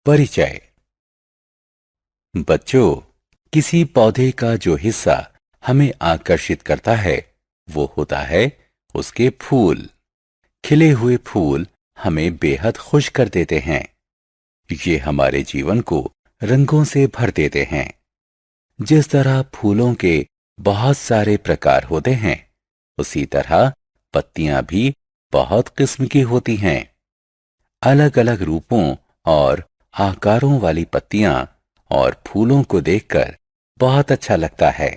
परिचय। बच्चों, किसी पौधे का जो हिस्सा हमें आकर्षित करता है वो होता है उसके फूल। खिले हुए फूल हमें बेहद खुश कर देते हैं। ये हमारे जीवन को रंगों से भर देते हैं। जिस तरह फूलों के बहुत सारे प्रकार होते हैं, उसी तरह पत्तियां भी बहुत किस्म की होती हैं। अलग अलग रूपों और आकारों वाली पत्तियां और फूलों को देखकर बहुत अच्छा लगता है।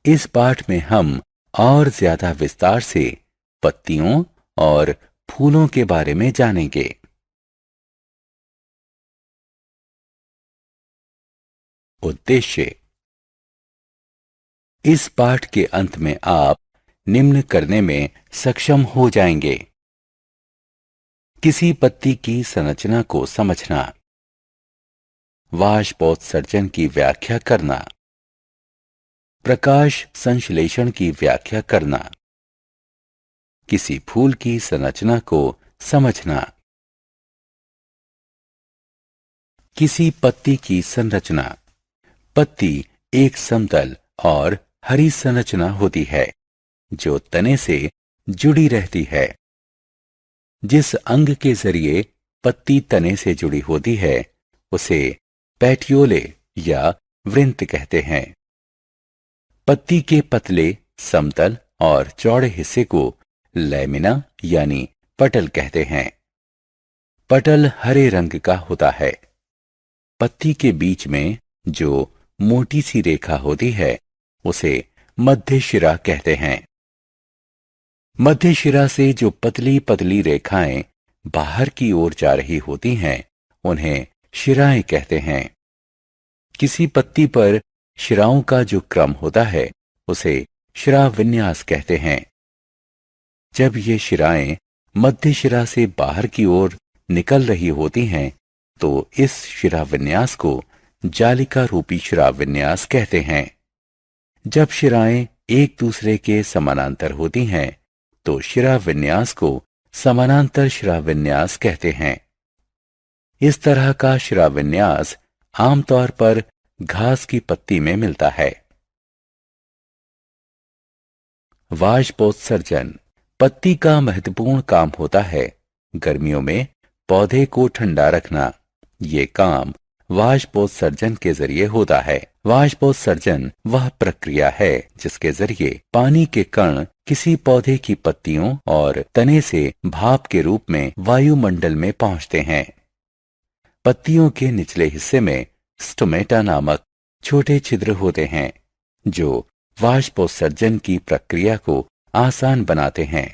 इस पाठ में हम और ज्यादा विस्तार से पत्तियों और फूलों के बारे में जानेंगे। उद्देश्य। इस पाठ के अंत में आप निम्न करने में सक्षम हो जाएंगे। किसी पत्ती की संरचना को समझना, वाष्पोत्सर्जन की व्याख्या करना, प्रकाश संश्लेषण की व्याख्या करना, किसी फूल की संरचना को समझना। किसी पत्ती की संरचना। पत्ती एक समतल और हरी संरचना होती है जो तने से जुड़ी रहती है। जिस अंग के जरिए पत्ती तने से जुड़ी होती है उसे पैटियोले या वृंत कहते हैं। पत्ती के पतले, समतल और चौड़े हिस्से को लैमिना यानी पटल कहते हैं। पटल हरे रंग का होता है। पत्ती के बीच में जो मोटी सी रेखा होती है उसे मध्य शिरा कहते हैं। मध्य शिरा से जो पतली पतली रेखाएं बाहर की ओर जा रही होती हैं उन्हें शिराएं कहते हैं। किसी पत्ती पर शिराओं का जो क्रम होता है उसे शिरा विन्यास कहते हैं। जब ये शिराएं मध्य शिरा से बाहर की ओर निकल रही होती हैं तो इस शिरा विन्यास को जालिका रूपी शिरा विन्यास कहते हैं। जब शिराएं एक दूसरे के समानांतर होती हैं तो शिरा विन्यास को समानांतर शिरा विन्यास कहते हैं। इस तरह का शिरा विन्यास आमतौर पर घास की पत्ती में मिलता है। वाष्पोत्सर्जन। पत्ती का महत्वपूर्ण काम होता है गर्मियों में पौधे को ठंडा रखना। ये काम वाष्पोत्सर्जन के जरिए होता है। वाष्पोत्सर्जन वह प्रक्रिया है जिसके जरिए पानी के कण किसी पौधे की पत्तियों और तने से भाप के रूप में वायुमंडल में पहुंचते हैं। पत्तियों के निचले हिस्से में स्टोमेटा नामक छोटे छिद्र होते हैं जो वाष्पोत्सर्जन की प्रक्रिया को आसान बनाते हैं।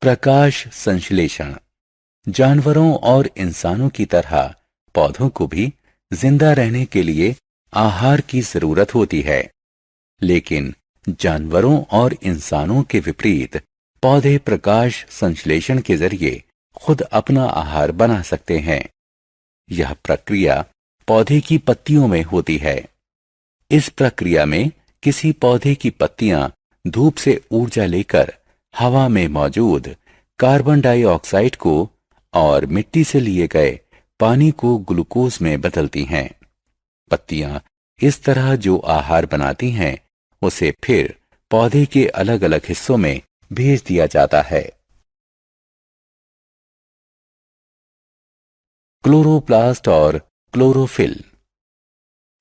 प्रकाश संश्लेषण। जानवरों और इंसानों की तरह पौधों को भी जिंदा रहने के लिए आहार की जरूरत होती है, लेकिन जानवरों और इंसानों के विपरीत पौधे प्रकाश संश्लेषण के जरिए खुद अपना आहार बना सकते हैं। यह प्रक्रिया पौधे की पत्तियों में होती है। इस प्रक्रिया में किसी पौधे की पत्तियां धूप से ऊर्जा लेकर हवा में मौजूद कार्बन डाइऑक्साइड को और मिट्टी से लिए गए पानी को ग्लूकोज में बदलती हैं। पत्तियां इस तरह जो आहार बनाती हैं उसे फिर पौधे के अलग अलग हिस्सों में भेज दिया जाता है। क्लोरोप्लास्ट और क्लोरोफिल।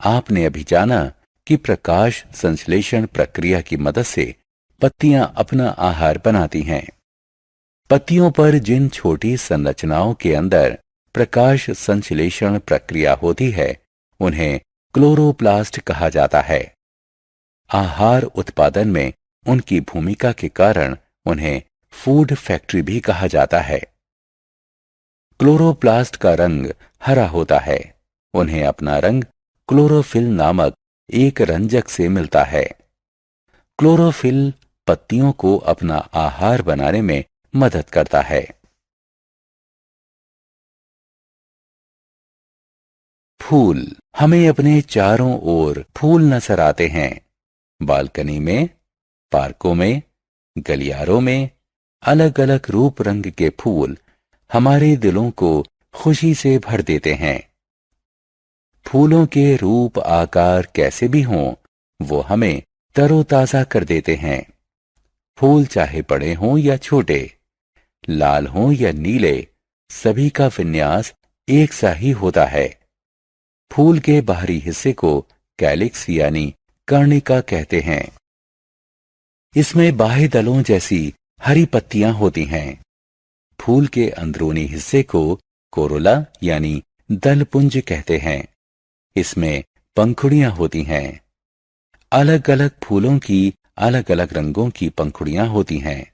आपने अभी जाना कि प्रकाश संश्लेषण प्रक्रिया की मदद से पत्तियां अपना आहार बनाती हैं। पत्तियों पर जिन छोटी संरचनाओं के अंदर प्रकाश संश्लेषण प्रक्रिया होती है उन्हें क्लोरोप्लास्ट कहा जाता है। आहार उत्पादन में उनकी भूमिका के कारण उन्हें फूड फैक्ट्री भी कहा जाता है। क्लोरोप्लास्ट का रंग हरा होता है। उन्हें अपना रंग क्लोरोफिल नामक एक रंजक से मिलता है। क्लोरोफिल पत्तियों को अपना आहार बनाने में मदद करता है। फूल। हमें अपने चारों ओर फूल नजर आते हैं। बालकनी में, पार्कों में, गलियारों में अलग अलग रूप रंग के फूल हमारे दिलों को खुशी से भर देते हैं। फूलों के रूप आकार कैसे भी हों, वो हमें तरोताजा कर देते हैं। फूल चाहे बड़े हों या छोटे, लाल हों या नीले, सभी का विन्यास एक सा ही होता है। फूल के बाहरी हिस्से को कैलिक्स यानी कर्णिका कहते हैं। इसमें बाह्य दलों जैसी हरी पत्तियां होती हैं। फूल के अंदरूनी हिस्से को कोरोला यानी दलपुंज कहते हैं। इसमें पंखुड़ियां होती हैं। अलग अलग फूलों की अलग अलग रंगों की पंखुड़ियां होती हैं।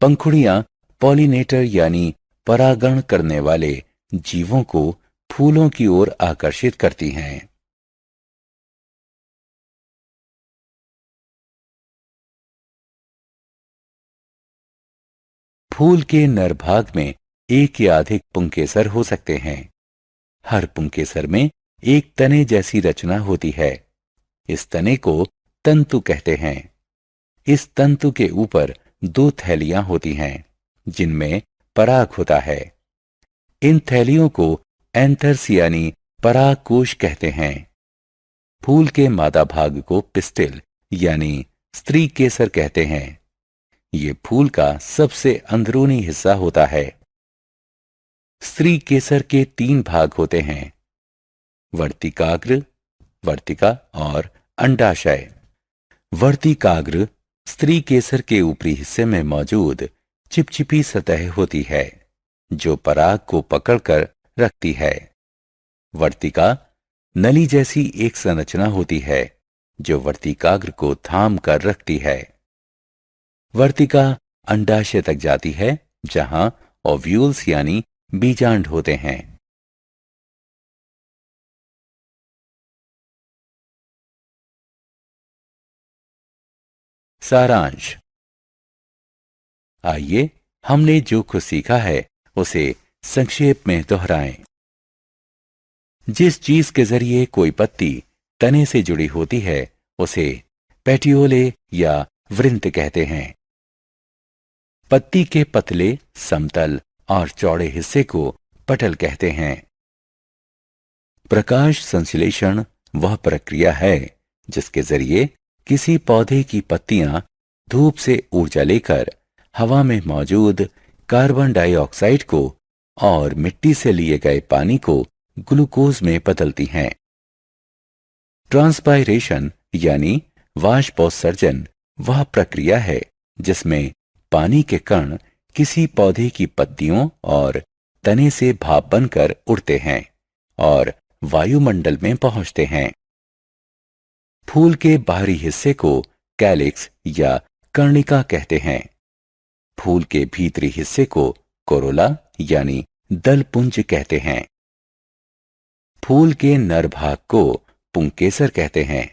पंखुड़ियां पॉलिनेटर यानी परागण करने वाले जीवों को फूलों की ओर आकर्षित करती हैं। फूल के नर भाग में एक या अधिक पुंकेसर हो सकते हैं। हर पुंकेसर में एक तने जैसी रचना होती है। इस तने को तंतु कहते हैं। इस तंतु के ऊपर दो थैलियां होती हैं जिनमें पराग होता है। इन थैलियों को एंथर्स यानी पराग कोश कहते हैं। फूल के मादा भाग को पिस्टिल यानी स्त्री केसर कहते हैं। ये फूल का सबसे अंदरूनी हिस्सा होता है। स्त्री केसर के 3 भाग होते हैं, वर्तिकाग्र, वर्तिका और अंडाशय। वर्तिकाग्र स्त्री केसर के ऊपरी हिस्से में मौजूद चिपचिपी सतह होती है जो पराग को पकड़कर रखती है। वर्तिका नली जैसी एक संरचना होती है जो वर्तिकाग्र को थाम कर रखती है। वर्तिका अंडाशय तक जाती है जहां ओव्यूल्स यानी बीजांड होते हैं। सारांश। आइए हमने जो कुछ सीखा है उसे संक्षेप में दोहराएं। जिस चीज के जरिए कोई पत्ती तने से जुड़ी होती है उसे पेटियोले या वृंत कहते हैं। पत्ती के पतले, समतल और चौड़े हिस्से को पटल कहते हैं। प्रकाश संश्लेषण वह प्रक्रिया है जिसके जरिए किसी पौधे की पत्तियां धूप से ऊर्जा लेकर हवा में मौजूद कार्बन डाइऑक्साइड को और मिट्टी से लिए गए पानी को ग्लूकोज में बदलती हैं। ट्रांसपायरेशन यानी वाष्पोत्सर्जन वह प्रक्रिया है जिसमें पानी के कण किसी पौधे की पत्तियों और तने से भाप बनकर उड़ते हैं और वायुमंडल में पहुंचते हैं। फूल के बाहरी हिस्से को कैलिक्स या कर्णिका कहते हैं। फूल के भीतरी हिस्से को कोरोला यानी दलपुंज कहते हैं। फूल के नर भाग को पुंकेसर कहते हैं।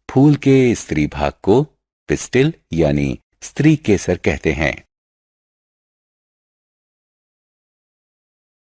फूल के स्त्री भाग को पिस्टिल यानी स्त्री केसर कहते हैं।